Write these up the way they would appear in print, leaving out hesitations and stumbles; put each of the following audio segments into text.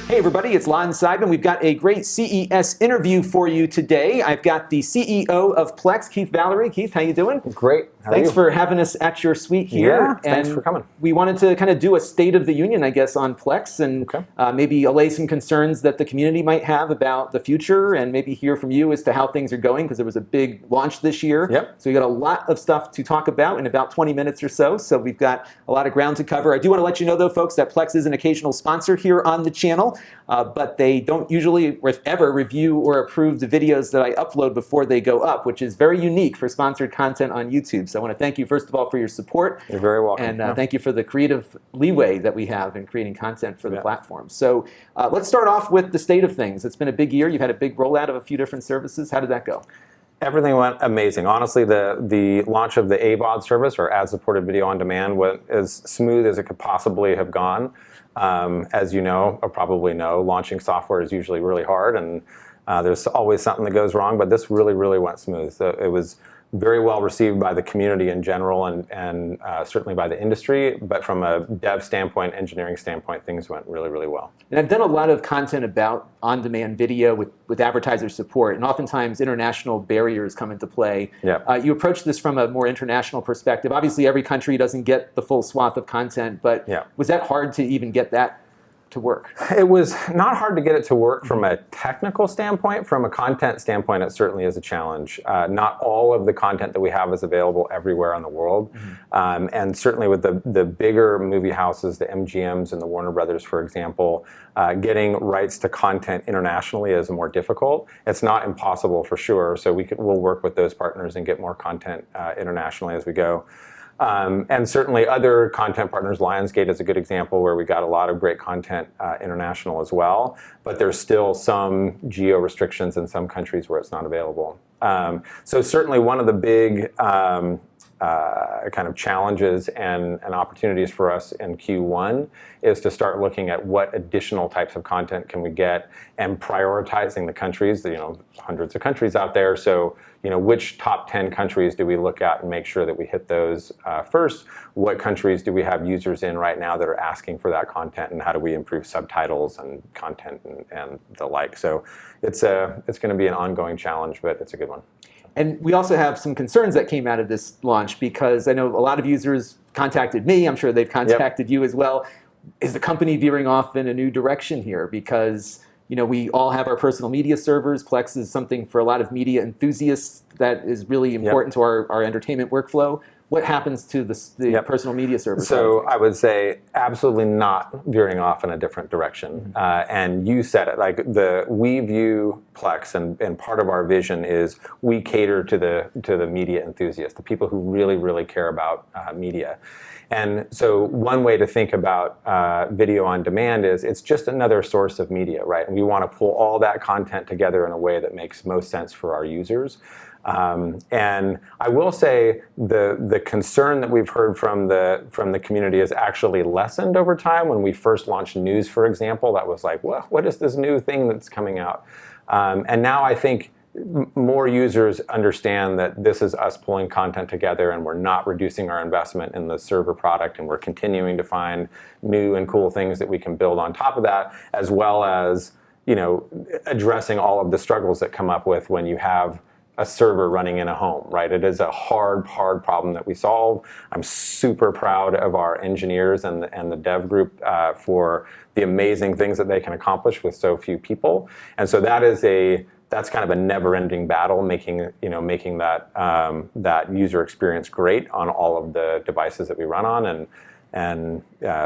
Hey everybody, it's Lon Seidman. We've got a great CES interview for you today. I've got the CEO of Plex, Keith Valery. Keith, how you doing? Great. Thanks for having us at your suite here. Yeah, thanks for coming. We wanted to kind of do a state of the union, I guess, on Plex and maybe allay some concerns that the community might have about the future and maybe hear from you as to how things are going, because there was a big launch this year. Yep. So we got a lot of stuff to talk about in about 20 minutes or so. So we've got a lot of ground to cover. I do want to let you know, though, folks, that Plex is an occasional sponsor here on the channel, but they don't usually or ever review or approve the videos that I upload before they go up, which is very unique for sponsored content on YouTube. So I want to thank you, first of all, for your support. You're very welcome. And thank you for the creative leeway that we have in creating content for the platform. So let's start off with the state of things. It's been a big year. You've had a big rollout of a few different services. How did that go? Everything went amazing. Honestly, the launch of the AVOD service, or ad-supported video on demand, went as smooth as it could possibly have gone. As you know, or probably know, launching software is usually really hard, and there's always something that goes wrong, but this really went smooth. So it was very well received by the community in general and certainly by the industry, but from a dev standpoint, engineering standpoint, things went really well. And I've done a lot of content about on-demand video with advertiser support, and oftentimes international barriers come into play. Yeah. You approach this from a more international perspective. Obviously, every country doesn't get the full swath of content, but was that hard to even get that to work? It was not hard to get it to work from a technical standpoint. From a content standpoint, it certainly is a challenge. Not all of the content that we have is available everywhere in the world. And certainly with the bigger movie houses, the MGMs and the Warner Brothers, for example, getting rights to content internationally is more difficult. It's not impossible for sure. So we'll work with those partners and get more content internationally as we go. And certainly other content partners, Lionsgate is a good example where we got a lot of great content international as well, but there's still some geo restrictions in some countries where it's not available. So certainly one of the big kind of challenges and opportunities for us in Q1 is to start looking at what additional types of content can we get and prioritizing the countries, hundreds of countries out there. So, which top 10 countries do we look at and make sure that we hit those first? What countries do we have users in right now that are asking for that content, and how do we improve subtitles and content and the like? So it's going to be an ongoing challenge, but it's a good one. And we also have some concerns that came out of this launch, because I know a lot of users contacted me. I'm sure they've contacted you as well. Is the company veering off in a new direction here? Because we all have our personal media servers. Plex is something for a lot of media enthusiasts that is really important to our entertainment workflow. What happens to the personal media servers? So I would say absolutely not veering off in a different direction. And you said it, we view Plex, and part of our vision is we cater to the media enthusiasts, the people who really care about media. And so one way to think about video on demand is it's just another source of media, right? And we want to pull all that content together in a way that makes most sense for our users. And I will say the concern that we've heard from the community has actually lessened over time. When we first launched news, for example, that was like, well, what is this new thing that's coming out? And now I think more users understand that this is us pulling content together, and we're not reducing our investment in the server product, and we're continuing to find new and cool things that we can build on top of that, as well as addressing all of the struggles that come up with when you have a server running in a home, right? It is a hard problem that we solve. I'm super proud of our engineers and the dev group for the amazing things that they can accomplish with so few people. And so that's kind of a never-ending battle, making that user experience great on all of the devices that we run on, and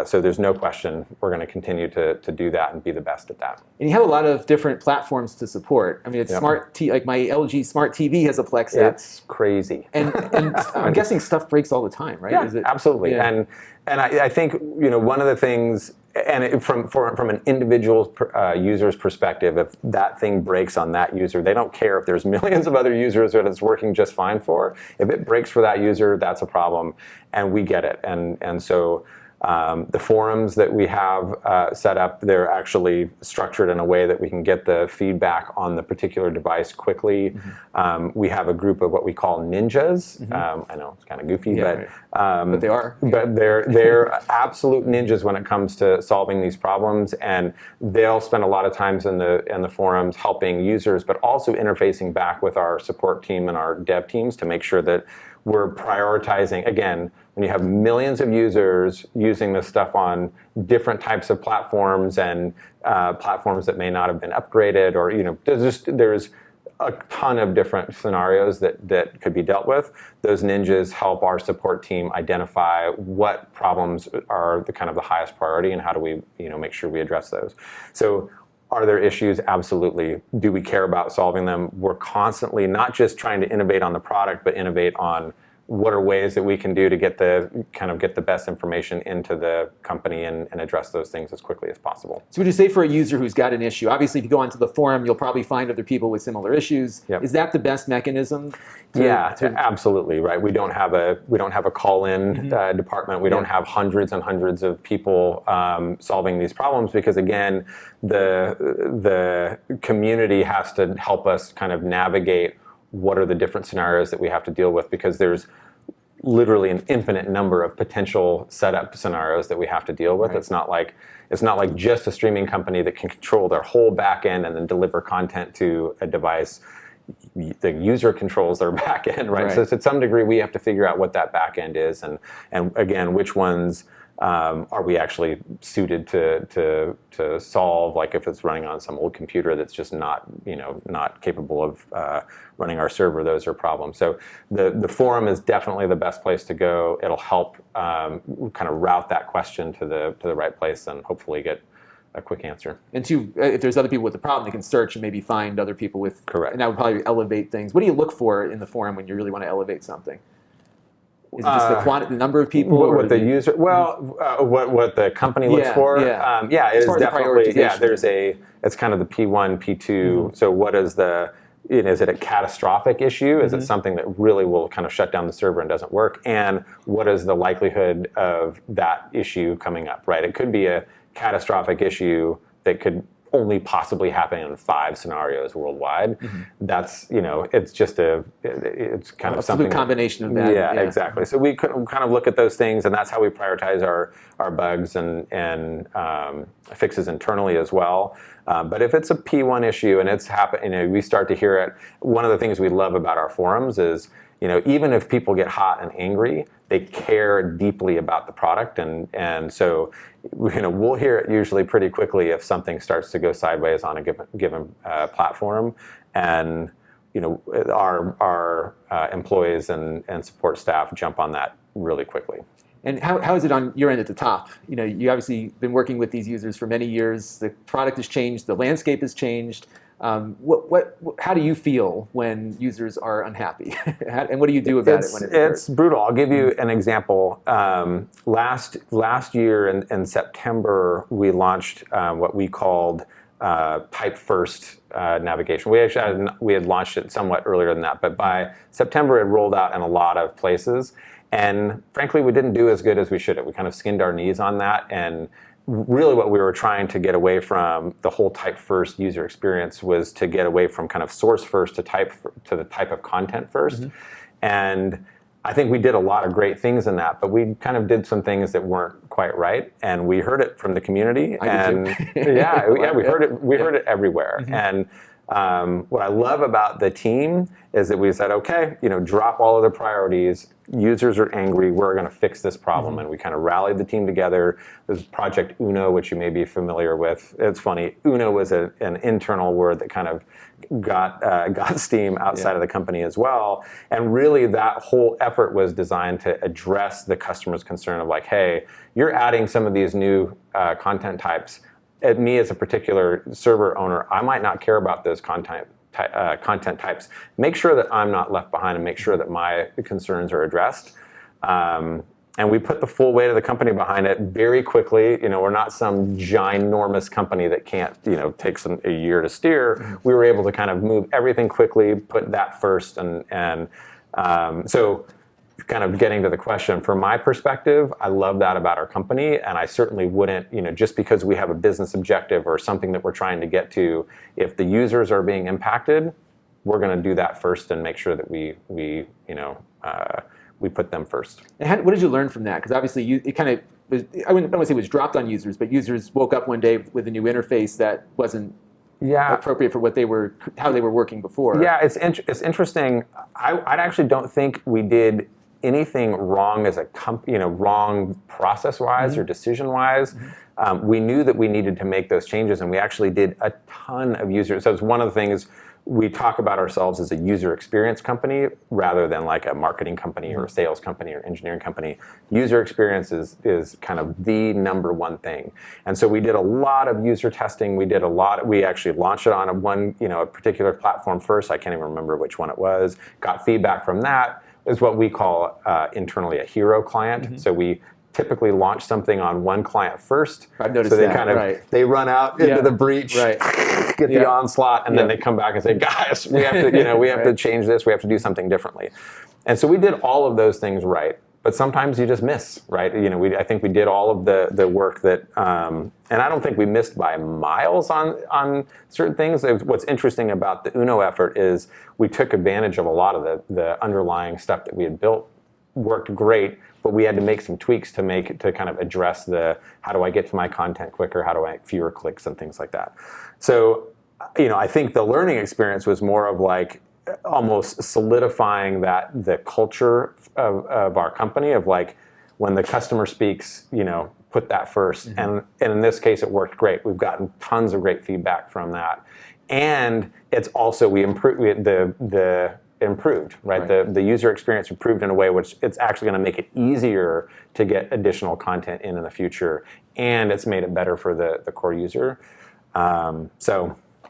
so there's no question we're going to continue to do that and be the best at that. And you have a lot of different platforms to support. I mean, it's like my LG Smart TV has a Plex app. It's crazy. And I'm guessing stuff breaks all the time, right? Yeah, absolutely. Yeah. And I think one of the things, and from an individual user's perspective, if that thing breaks on that user, they don't care if there's millions of other users that it's working just fine for. If it breaks for that user, that's a problem, and we get it. And so The forums that we have set up, they're actually structured in a way that we can get the feedback on the particular device quickly. We have a group of what we call ninjas. I know it's kind of goofy, but they are. But they're absolute ninjas when it comes to solving these problems, and they'll spend a lot of times in the forums helping users, but also interfacing back with our support team and our dev teams to make sure that we're prioritizing. Again, when you have millions of users using this stuff on different types of platforms and platforms that may not have been upgraded, or there's a ton of different scenarios that could be dealt with. Those ninjas help our support team identify what problems are the highest priority and how do we make sure we address those. So are there issues? Absolutely. Do we care about solving them? We're constantly not just trying to innovate on the product, but innovate on what are ways that we can do to get the best information into the company and address those things as quickly as possible. So would you say for a user who's got an issue, obviously if you go onto the forum, you'll probably find other people with similar issues. Yep. Is that the best mechanism? Absolutely, right. We don't have a call-in department. We don't have hundreds and hundreds of people solving these problems, because again, the community has to help us kind of navigate what are the different scenarios that we have to deal with, because there's literally an infinite number of potential setup scenarios that we have to deal with. Right. It's not like just a streaming company that can control their whole back end and then deliver content to a device. The user controls their back end, right? So to some degree, we have to figure out what that back end is, and again, which ones are we actually suited to solve? Like if it's running on some old computer that's just not capable of running our server, those are problems. So the forum is definitely the best place to go. It'll help kind of route that question to the right place and hopefully get a quick answer. And if there's other people with the problem, they can search and maybe find other people with. Correct. And that would probably elevate things. What do you look for in the forum when you really want to elevate something? Is it just the number of people? What the user? Well, what the company looks for? It is definitely. It's kind of the P1, P2. So what is is it a catastrophic issue? Is it something that really will kind of shut down the server and doesn't work? And what is the likelihood of that issue coming up? Right. It could be a catastrophic issue that could only possibly happen in 5 scenarios worldwide. That's, it's just it's kind of something. A combination of that. Yeah, exactly. So we kind of look at those things, and that's how we prioritize our bugs and fixes internally as well. But if it's a P1 issue and it's happening, we start to hear it. One of the things we love about our forums is, even if people get hot and angry, they care deeply about the product, and so we'll hear it usually pretty quickly if something starts to go sideways on a given platform, and our employees and support staff jump on that really quickly. And how is it on your end at the top? You obviously been working with these users for many years. The product has changed. The landscape has changed. How do you feel when users are unhappy? And what do you do about it when it occurs? It's brutal. I'll give you an example. Last year in September, we launched what we called type first navigation. We had launched it somewhat earlier than that, but by September it rolled out in a lot of places. And frankly, we didn't do as good as we should have. We kind of skinned our knees on that, and really what we were trying to get away from the whole type first user experience was to get away from kind of source first to the type of content first. And I think we did a lot of great things in that, but we kind of did some things that weren't quite right, and we heard it from the community. We heard it. We heard it everywhere. And what I love about the team is that we said, okay, drop all of the priorities. Users are angry. We're going to fix this problem, and we kind of rallied the team together. There's Project Uno, which you may be familiar with. It's funny. Uno was an internal word that kind of got steam outside of the company as well. And really, that whole effort was designed to address the customer's concern of like, hey, you're adding some of these new content types. At me as a particular server owner, I might not care about those content types. Make sure that I'm not left behind, and make sure that my concerns are addressed. And we put the full weight of the company behind it very quickly. We're not some ginormous company that can't, takes a year to steer. We were able to kind of move everything quickly, put that first, and so kind of getting to the question, from my perspective, I love that about our company, and I certainly wouldn't, just because we have a business objective or something that we're trying to get to, if the users are being impacted, we're going to do that first and make sure that we put them first. And what did you learn from that? Because obviously, it kind of was, I don't want to say it was dropped on users, but users woke up one day with a new interface that wasn't appropriate for how they were working before. Yeah, it's interesting. I actually don't think we did anything wrong as a company, wrong process-wise or decision-wise. We knew that we needed to make those changes, and we actually did a ton of users. So it's one of the things we talk about ourselves as a user experience company rather than like a marketing company or a sales company or engineering company. User experience is kind of the number one thing. And so we did a lot of user testing. We actually launched it on a particular platform first. I can't even remember which one it was. Got feedback from that. Is what we call internally a hero client. So we typically launch something on one client first. I've noticed so they that, they run out into the breach, get the onslaught, and then they come back and say, guys, we have to, we have to change this, we have to do something differently. And so we did all of those things right. But sometimes you just miss, right? I think we did all of the work that, and I don't think we missed by miles on certain things. What's interesting about the Uno effort is we took advantage of a lot of the underlying stuff that we had built, worked great, but we had to make some tweaks to kind of address how do I get to my content quicker, how do I make fewer clicks and things like that. So, I think the learning experience was more of like almost solidifying that the culture of our company of like when the customer speaks, put that first. And in this case, it worked great. We've gotten tons of great feedback from that. And it's also, we improved improved, right? The user experience improved in a way which it's actually going to make it easier to get additional content in the future, and it's made it better for the core user.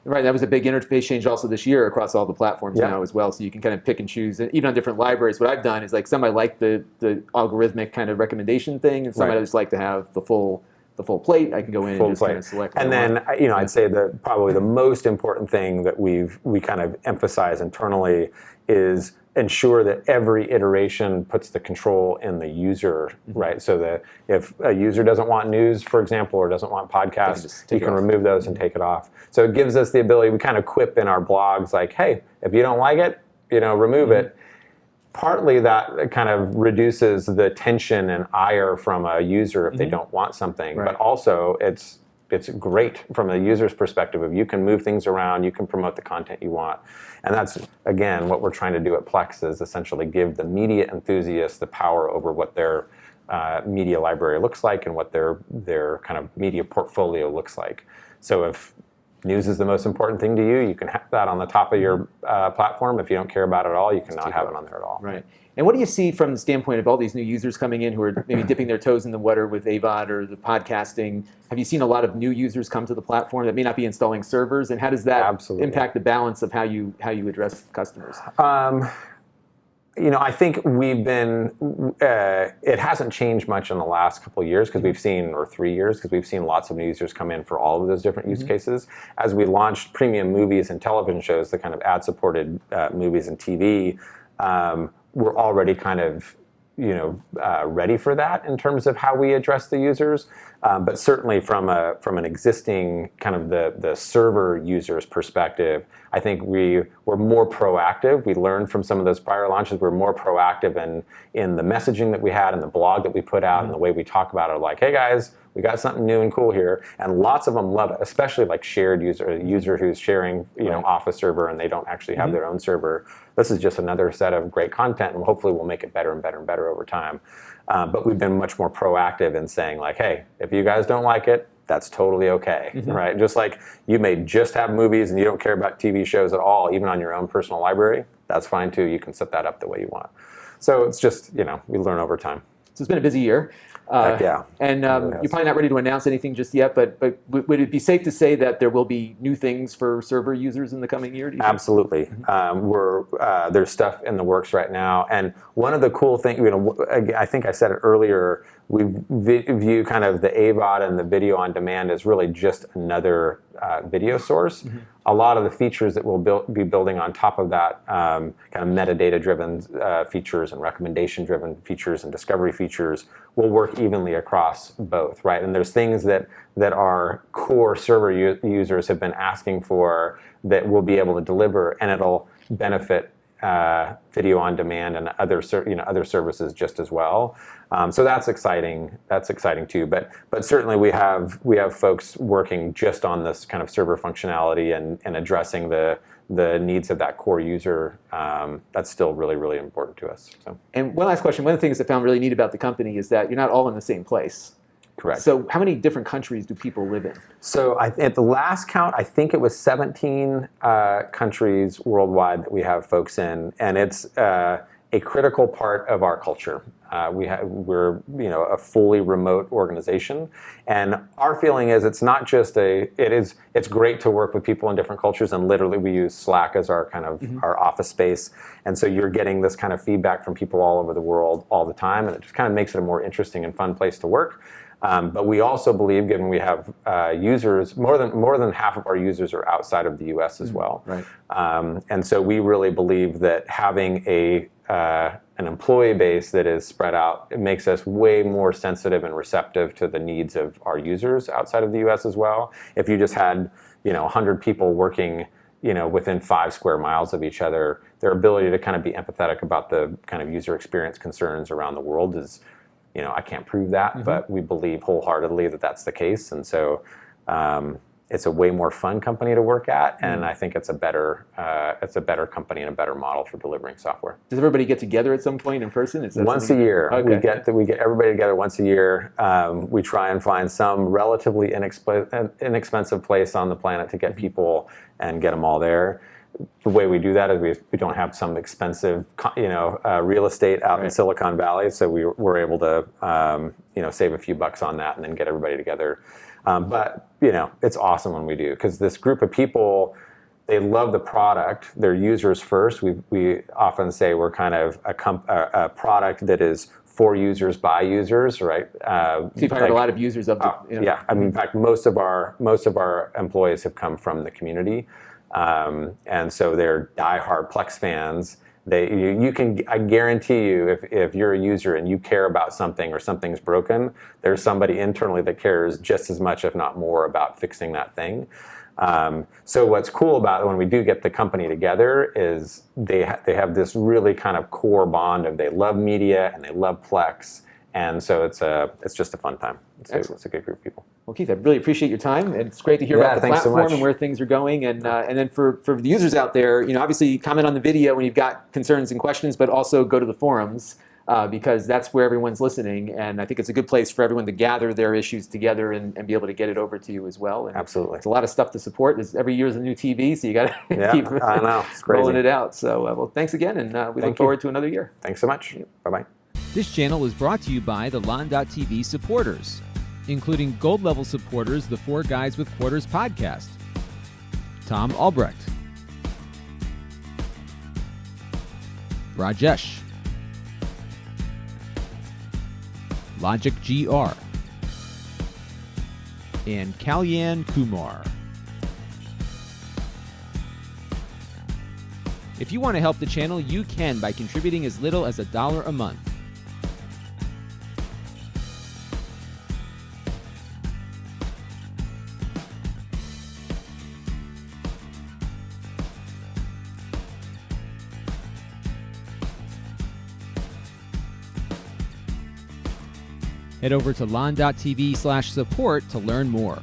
Right, that was a big interface change also this year across all the platforms now as well. So you can kind of pick and choose, and even on different libraries. What I've done is like some I like the algorithmic kind of recommendation thing, and some I just like to have the full plate. I can go in and just kind of select. And then I'd say that probably the most important thing that we kind of emphasize internally is ensure that every iteration puts the control in the user, right? So that if a user doesn't want news, for example, or doesn't want podcasts, you can remove those and take it off. So it gives us the ability, we kind of quip in our blogs like, hey, if you don't like it, remove it. Partly that kind of reduces the tension and ire from a user if they don't want something, but also it's great from the user's perspective of you can move things around, you can promote the content you want. And that's, again, what we're trying to do at Plex is essentially give the media enthusiasts the power over what their media library looks like and what their kind of media portfolio looks like. So if news is the most important thing to you, you can have that on the top of your platform. If you don't care about it at all, you cannot have it on there at all. Right. And what do you see from the standpoint of all these new users coming in who are maybe dipping their toes in the water with AVOD or the podcasting? Have you seen a lot of new users come to the platform that may not be installing servers? And how does that impact the balance of how you address customers? I think we've been, it hasn't changed much in the last couple of years because we've seen, or 3 years, because we've seen lots of new users come in for all of those different use cases. As we launched premium movies and television shows, the kind of ad-supported movies and TV, we're already kind of, ready for that in terms of how we address the users. But certainly from an existing kind of the server users perspective, I think we're more proactive. We learned from some of those prior launches. We're more proactive in the messaging that we had and the blog that we put out and the way we talk about it. Like, hey guys, we got something new and cool here. And lots of them love it, especially like shared a user who's sharing, off a server and they don't actually have their own server. This is just another set of great content, and hopefully we'll make it better and better and better over time. But we've been much more proactive in saying like, hey, if you guys don't like it, that's totally okay, right? Just like you may just have movies and you don't care about TV shows at all, even on your own personal library, that's fine too. You can set that up the way you want. So it's just, we learn over time. So it's been a busy year. Yeah. And you're probably not ready to announce anything just yet, but would it be safe to say that there will be new things for server users in the coming year? Absolutely. There's stuff in the works right now. And one of the cool things, I think I said it earlier, we view kind of the AVOD and the video on demand as really just another video source. A lot of the features that we'll be building on top of that, kind of metadata-driven features and recommendation-driven features and discovery features, will work evenly across both, right? And there's things that our core server users have been asking for that we'll be able to deliver, and it'll benefit video on demand and other services just as well. So that's exciting. That's exciting too. But certainly we have folks working just on this kind of server functionality and addressing the needs of that core user. That's still really, really important to us. So. And one last question. One of the things I found really neat about the company is that you're not all in the same place. Correct. So how many different countries do people live in? So at the last count, I think it was 17 countries worldwide that we have folks in, and it's a critical part of our culture. We're a fully remote organization, and our feeling is it's not just it's great to work with people in different cultures, and literally we use Slack as our kind of our office space, and so you're getting this kind of feedback from people all over the world all the time, and it just kind of makes it a more interesting and fun place to work. But we also believe, given we have users, more than half of our users are outside of the U.S. as well. Right. And so we really believe that having an employee base that is spread out, it makes us way more sensitive and receptive to the needs of our users outside of the U.S. as well. If you just had 100 people working within 5 square miles of each other, their ability to kind of be empathetic about the kind of user experience concerns around the world is, I can't prove that, but we believe wholeheartedly that that's the case. And so it's a way more fun company to work at, and I think it's a better company and a better model for delivering software. Does everybody get together at some point in person? Is that once a year. Okay. We get everybody together once a year. We try and find some relatively inexpensive place on the planet to get people and get them all there. The way we do that is we don't have some expensive real estate out in Silicon Valley, so we're able to save a few bucks on that and then get everybody together. But it's awesome when we do, because this group of people, they love the product. They're users first. We often say we're kind of a product that is for users by users, right? So you've hired a lot of users of the. Yeah, I mean, in fact, most of our employees have come from the community. And so they're diehard Plex fans. I guarantee you, if you're a user and you care about something or something's broken, there's somebody internally that cares just as much, if not more, about fixing that thing. So what's cool about it when we do get the company together is they have this really kind of core bond of they love media and they love Plex. And so it's just a fun time. It's a good group of people. Well, Keith, I really appreciate your time. It's great to hear about the platform and where things are going. And then for the users out there, obviously comment on the video when you've got concerns and questions, but also go to the forums because that's where everyone's listening. And I think it's a good place for everyone to gather their issues together and be able to get it over to you as well. And absolutely. It's a lot of stuff to support. Every year is a new TV, so you got to keep it's rolling it out. So, well, thanks again, and we look forward to another year. Thanks so much. Bye-bye. This channel is brought to you by the Lon.TV supporters, including gold-level supporters, the Four Guys with Quarters podcast, Tom Albrecht, Rajesh, Logic GR, and Kalyan Kumar. If you want to help the channel, you can by contributing as little as $1 a month. Head over to lon.tv/support to learn more.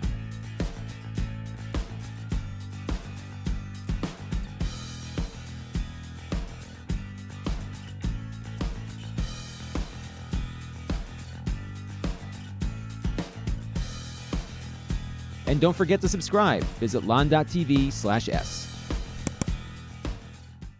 And don't forget to subscribe. Visit lon.tv/s.